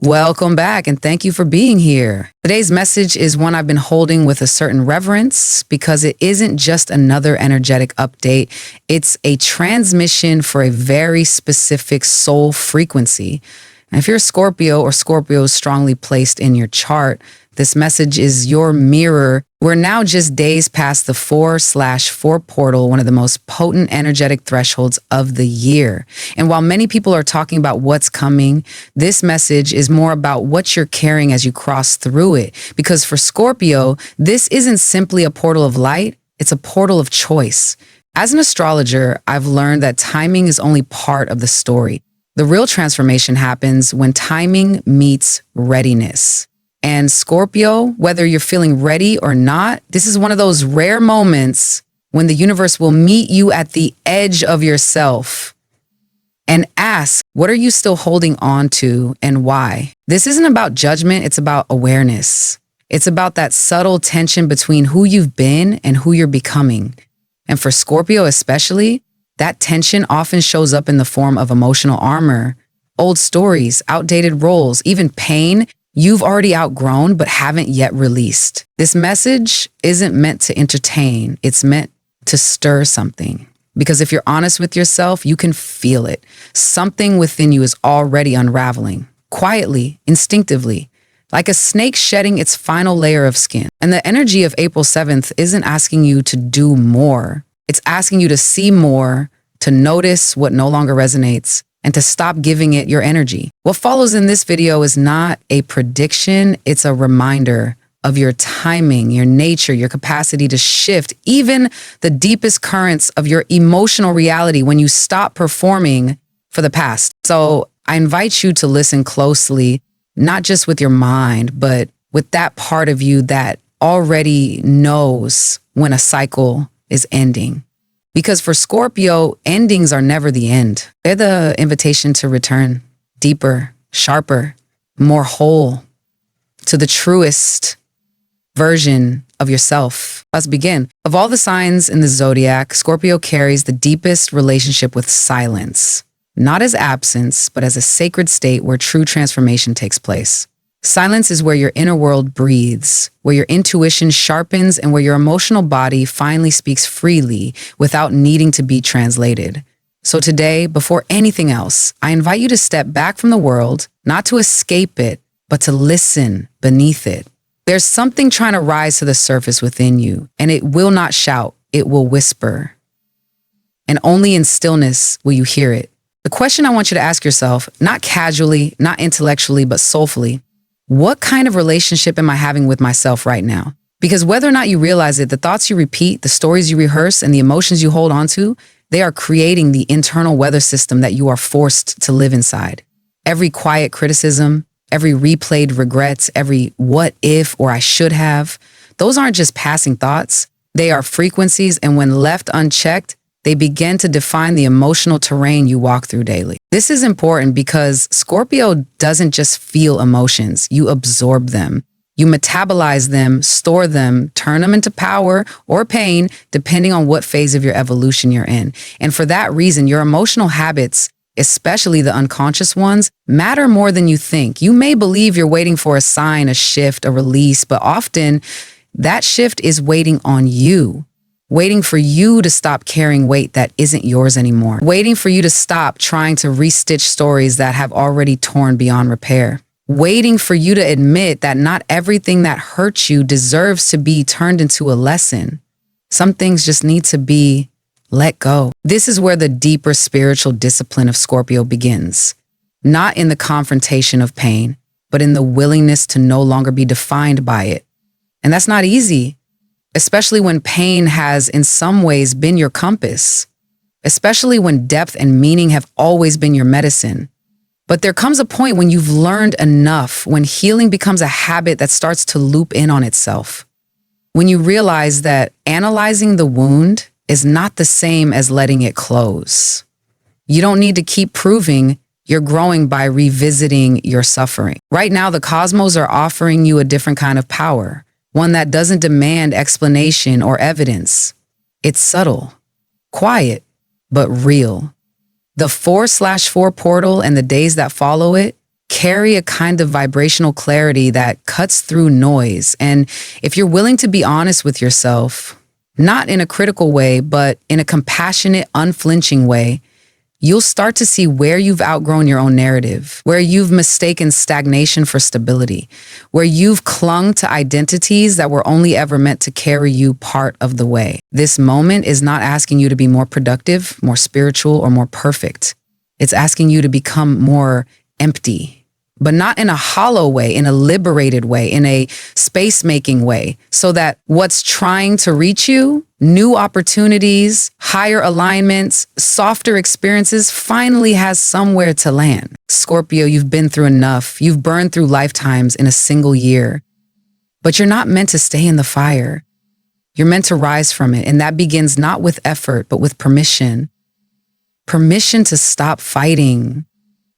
Welcome back and thank you for being here. Today's message is one I've been holding with a certain reverence because it isn't just another energetic update. It's a transmission for a very specific soul frequency. And if you're a Scorpio or Scorpio is strongly placed in your chart, this message is your mirror. We're now just days past the 4/4 portal, one of the most potent energetic thresholds of the year. And while many people are talking about what's coming, this message is more about what you're carrying as you cross through it. Because for Scorpio, this isn't simply a portal of light, it's a portal of choice. As an astrologer, I've learned that timing is only part of the story. The real transformation happens when timing meets readiness. And Scorpio, whether you're feeling ready or not, this is one of those rare moments when the universe will meet you at the edge of yourself and ask, what are you still holding on to and why? This isn't about judgment, it's about awareness. It's about that subtle tension between who you've been and who you're becoming. And for Scorpio especially, that tension often shows up in the form of emotional armor, old stories, outdated roles, even pain you've already outgrown but haven't yet released. This message isn't meant to entertain, it's meant to stir something. Because if you're honest with yourself, you can feel it. Something within you is already unraveling, quietly, instinctively, like a snake shedding its final layer of skin. And the energy of April 7th isn't asking you to do more. It's asking you to see more, to notice what no longer resonates, and to stop giving it your energy. What follows in this video is not a prediction, it's a reminder of your timing, your nature, your capacity to shift even the deepest currents of your emotional reality when you stop performing for the past. So I invite you to listen closely, not just with your mind, but with that part of you that already knows when a cycle is ending. Because for Scorpio, endings are never the end. They're the invitation to return deeper, sharper, more whole, to the truest version of yourself. Let's begin. Of all the signs in the zodiac, Scorpio carries the deepest relationship with silence, not as absence, but as a sacred state where true transformation takes place. Silence is where your inner world breathes, where your intuition sharpens, and where your emotional body finally speaks freely without needing to be translated. So today, before anything else, I invite you to step back from the world, not to escape it, but to listen beneath it. There's something trying to rise to the surface within you, and it will not shout, it will whisper. And only in stillness will you hear it. The question I want you to ask yourself, not casually, not intellectually, but soulfully, what kind of relationship am I having with myself right now? Because whether or not you realize it, the thoughts you repeat, the stories you rehearse, and the emotions you hold on to, they are creating the internal weather system that you are forced to live inside. Every quiet criticism, every replayed regrets, every what if or I should have, those aren't just passing thoughts. They are frequencies, and when left unchecked, they begin to define the emotional terrain you walk through daily. This is important because Scorpio doesn't just feel emotions, you absorb them. You metabolize them, store them, turn them into power or pain, depending on what phase of your evolution you're in. And for that reason, your emotional habits, especially the unconscious ones, matter more than you think. You may believe you're waiting for a sign, a shift, a release, but often that shift is waiting on you. Waiting for you to stop carrying weight that isn't yours anymore. Waiting for you to stop trying to restitch stories that have already torn beyond repair. Waiting for you to admit that not everything that hurts you deserves to be turned into a lesson. Some things just need to be let go. This is where the deeper spiritual discipline of Scorpio begins. Not in the confrontation of pain, but in the willingness to no longer be defined by it. And that's not easy. Especially when pain has in some ways been your compass, especially when depth and meaning have always been your medicine. But there comes a point when you've learned enough, when healing becomes a habit that starts to loop in on itself. When you realize that analyzing the wound is not the same as letting it close. You don't need to keep proving you're growing by revisiting your suffering. Right now, the cosmos are offering you a different kind of power. One that doesn't demand explanation or evidence. It's subtle, quiet, but real. The 4/4 portal and the days that follow it carry a kind of vibrational clarity that cuts through noise. And if you're willing to be honest with yourself, not in a critical way, but in a compassionate, unflinching way, you'll start to see where you've outgrown your own narrative, where you've mistaken stagnation for stability, where you've clung to identities that were only ever meant to carry you part of the way. This moment is not asking you to be more productive, more spiritual, or more perfect. It's asking you to become more empty, but not in a hollow way, in a liberated way, in a space-making way, so that what's trying to reach you, new opportunities, higher alignments, softer experiences, finally has somewhere to land. Scorpio, you've been through enough. You've burned through lifetimes in a single year, but you're not meant to stay in the fire. You're meant to rise from it, and that begins not with effort, but with permission. Permission to stop fighting.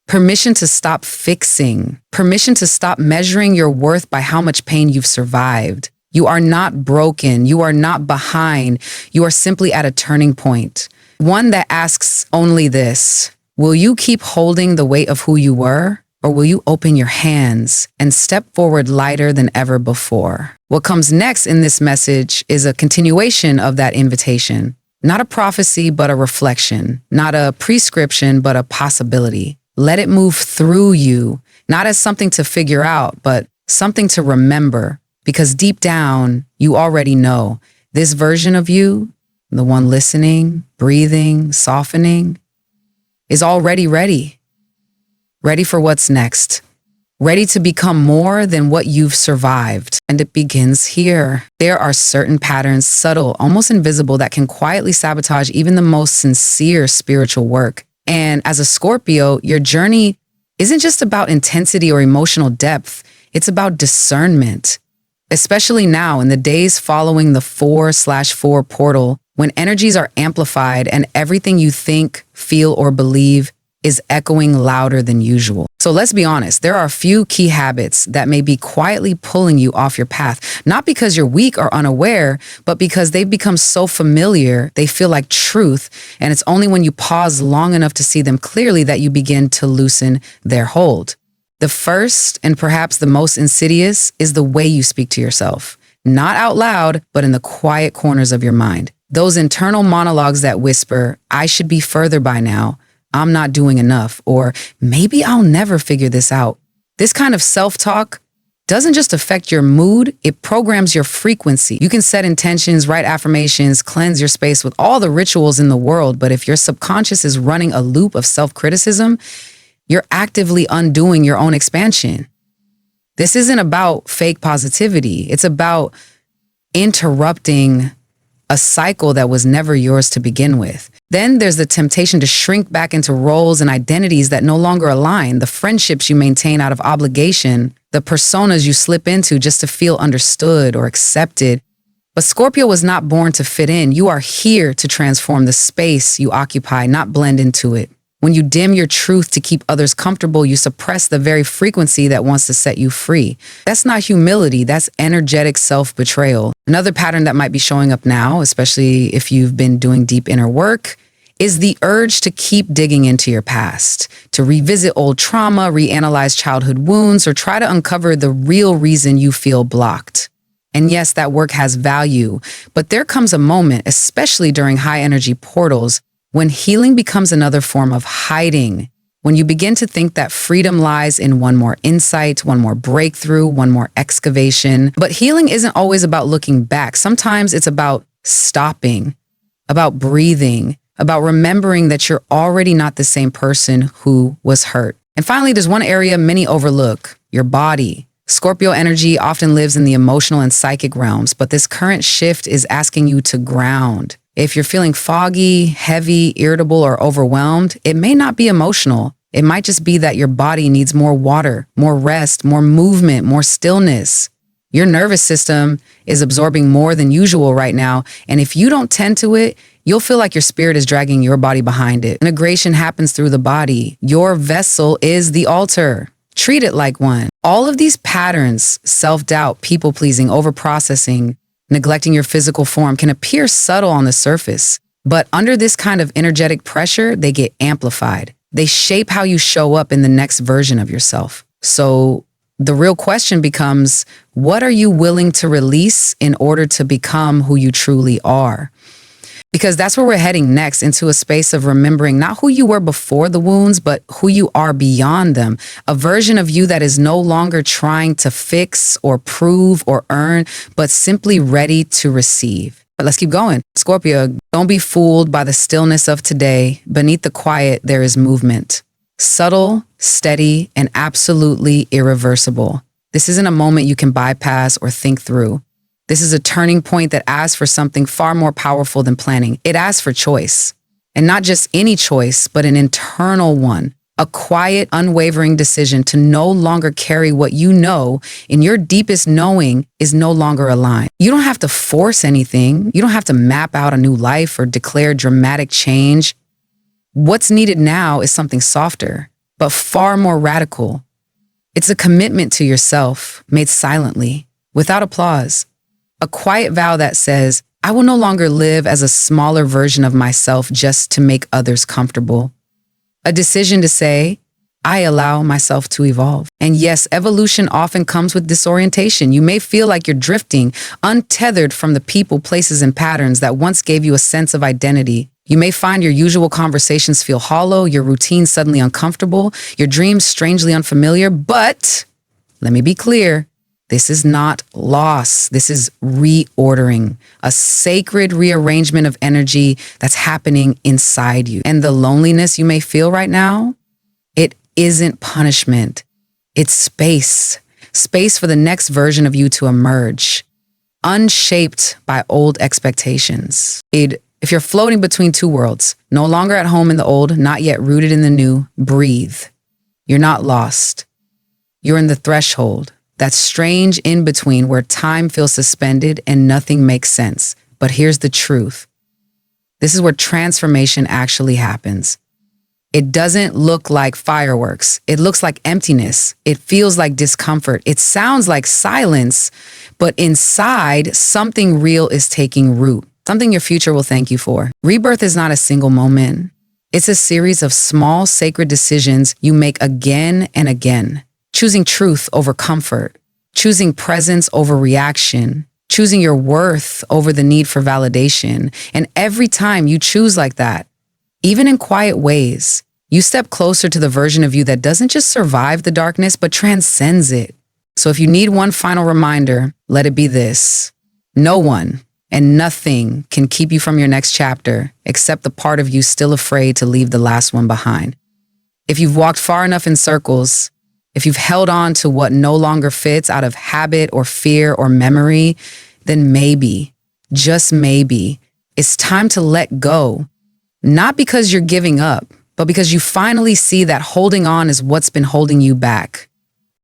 Permission to stop fixing. Permission to stop measuring your worth by how much pain you've survived. You are not broken. You are not behind. You are simply at a turning point. One that asks only this: will you keep holding the weight of who you were, or will you open your hands and step forward lighter than ever before? What comes next in this message is a continuation of that invitation. Not a prophecy, but a reflection. Not a prescription, but a possibility. Let it move through you, not as something to figure out, but something to remember. Because deep down, you already know this version of you, the one listening, breathing, softening, is already ready. Ready for what's next. Ready to become more than what you've survived. And it begins here. There are certain patterns, subtle, almost invisible, that can quietly sabotage even the most sincere spiritual work. And as a Scorpio, your journey isn't just about intensity or emotional depth. It's about discernment, especially now in the days following the 4/4 portal, when energies are amplified and everything you think, feel, or believe is echoing louder than usual. So let's be honest, there are a few key habits that may be quietly pulling you off your path, not because you're weak or unaware, but because they've become so familiar, they feel like truth, and it's only when you pause long enough to see them clearly that you begin to loosen their hold. The first, and perhaps the most insidious, is the way you speak to yourself. Not out loud, but in the quiet corners of your mind. Those internal monologues that whisper, "I should be further by now," "I'm not doing enough," or "maybe I'll never figure this out." This kind of self-talk doesn't just affect your mood, it programs your frequency. You can set intentions, write affirmations, cleanse your space with all the rituals in the world, but if your subconscious is running a loop of self-criticism, you're actively undoing your own expansion. This isn't about fake positivity. It's about interrupting a cycle that was never yours to begin with. Then there's the temptation to shrink back into roles and identities that no longer align, the friendships you maintain out of obligation, the personas you slip into just to feel understood or accepted. But Scorpio was not born to fit in. You are here to transform the space you occupy, not blend into it. When you dim your truth to keep others comfortable, you suppress the very frequency that wants to set you free. That's not humility, that's energetic self-betrayal. Another pattern that might be showing up now, especially if you've been doing deep inner work, is the urge to keep digging into your past, to revisit old trauma, reanalyze childhood wounds, or try to uncover the real reason you feel blocked. And yes, that work has value, but there comes a moment, especially during high energy portals, when healing becomes another form of hiding, when you begin to think that freedom lies in one more insight, one more breakthrough, one more excavation. But healing isn't always about looking back. Sometimes it's about stopping, about breathing, about remembering that you're already not the same person who was hurt. And finally, there's one area many overlook: your body. Scorpio energy often lives in the emotional and psychic realms, but this current shift is asking you to ground. If you're feeling foggy, heavy, irritable, or overwhelmed, it may not be emotional. It might just be that your body needs more water, more rest, more movement, more stillness. Your nervous system is absorbing more than usual right now, and if you don't tend to it, you'll feel like your spirit is dragging your body behind it. Integration happens through the body. Your vessel is the altar. Treat it like one. All of these patterns, self-doubt, people-pleasing, overprocessing, neglecting your physical form, can appear subtle on the surface, but under this kind of energetic pressure, they get amplified. They shape how you show up in the next version of yourself. So the real question becomes, what are you willing to release in order to become who you truly are? Because that's where we're heading next, into a space of remembering not who you were before the wounds, but who you are beyond them. A version of you that is no longer trying to fix or prove or earn, but simply ready to receive. But let's keep going. Scorpio, don't be fooled by the stillness of today. Beneath the quiet, there is movement. Subtle, steady, and absolutely irreversible. This isn't a moment you can bypass or think through. This is a turning point that asks for something far more powerful than planning. It asks for choice. And not just any choice, but an internal one. A quiet, unwavering decision to no longer carry what you know in your deepest knowing is no longer aligned. You don't have to force anything. You don't have to map out a new life or declare dramatic change. What's needed now is something softer, but far more radical. It's a commitment to yourself made silently, without applause. A quiet vow that says, I will no longer live as a smaller version of myself just to make others comfortable. A decision to say, I allow myself to evolve. And yes, evolution often comes with disorientation. You may feel like you're drifting, untethered from the people, places, and patterns that once gave you a sense of identity. You may find your usual conversations feel hollow, your routine suddenly uncomfortable, your dreams strangely unfamiliar, but let me be clear. This is not loss. This is reordering, a sacred rearrangement of energy that's happening inside you. And the loneliness you may feel right now, it isn't punishment. It's space. Space for the next version of you to emerge, unshaped by old expectations. If you're floating between two worlds, no longer at home in the old, not yet rooted in the new, breathe. You're not lost. You're in the threshold. That strange in between where time feels suspended and nothing makes sense. But here's the truth. This is where transformation actually happens. It doesn't look like fireworks. It looks like emptiness. It feels like discomfort. It sounds like silence, but inside, something real is taking root. Something your future will thank you for. Rebirth is not a single moment. It's a series of small, sacred decisions you make again and again. Choosing truth over comfort, choosing presence over reaction, choosing your worth over the need for validation. And every time you choose like that, even in quiet ways, you step closer to the version of you that doesn't just survive the darkness, but transcends it. So if you need one final reminder, let it be this. No one and nothing can keep you from your next chapter except the part of you still afraid to leave the last one behind. If you've walked far enough in circles, if you've held on to what no longer fits out of habit or fear or memory, then maybe, just maybe, it's time to let go. Not because you're giving up, but because you finally see that holding on is what's been holding you back.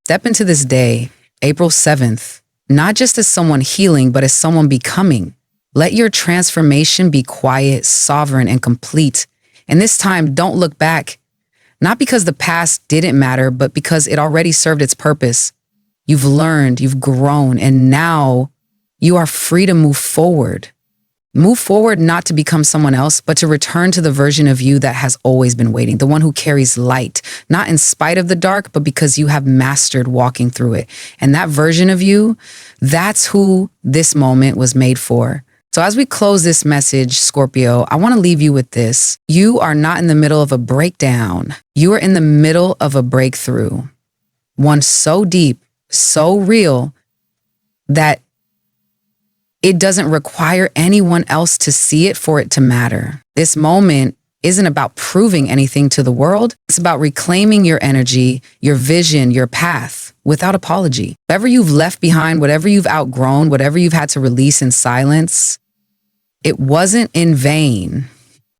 Step into this day, April 7th, not just as someone healing, but as someone becoming. Let your transformation be quiet, sovereign, and complete. And this time, don't look back. Not because the past didn't matter, but because it already served its purpose. You've learned, you've grown, and now you are free to move forward. Move forward not to become someone else, but to return to the version of you that has always been waiting, the one who carries light, not in spite of the dark, but because you have mastered walking through it. And that version of you, that's who this moment was made for. So as we close this message, Scorpio, I want to leave you with this. You are not in the middle of a breakdown. You are in the middle of a breakthrough. One so deep, so real, that it doesn't require anyone else to see it for it to matter. This moment isn't about proving anything to the world. It's about reclaiming your energy, your vision, your path without apology. Whatever you've left behind, whatever you've outgrown, whatever you've had to release in silence, it wasn't in vain.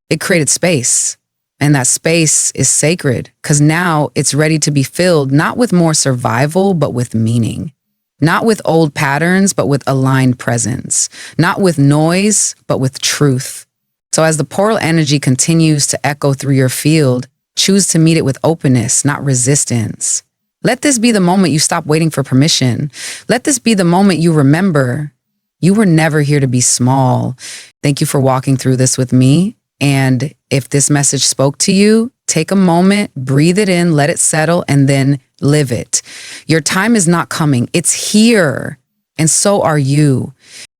It created space. And that space is sacred because now it's ready to be filled, not with more survival, but with meaning. Not with old patterns, but with aligned presence. Not with noise, but with truth. So as the portal energy continues to echo through your field, choose to meet it with openness, not resistance. Let this be the moment you stop waiting for permission. Let this be the moment you remember you were never here to be small. Thank you for walking through this with me. And if this message spoke to you, take a moment, breathe it in, let it settle, and then live it. Your time is not coming. It's here. And so are you.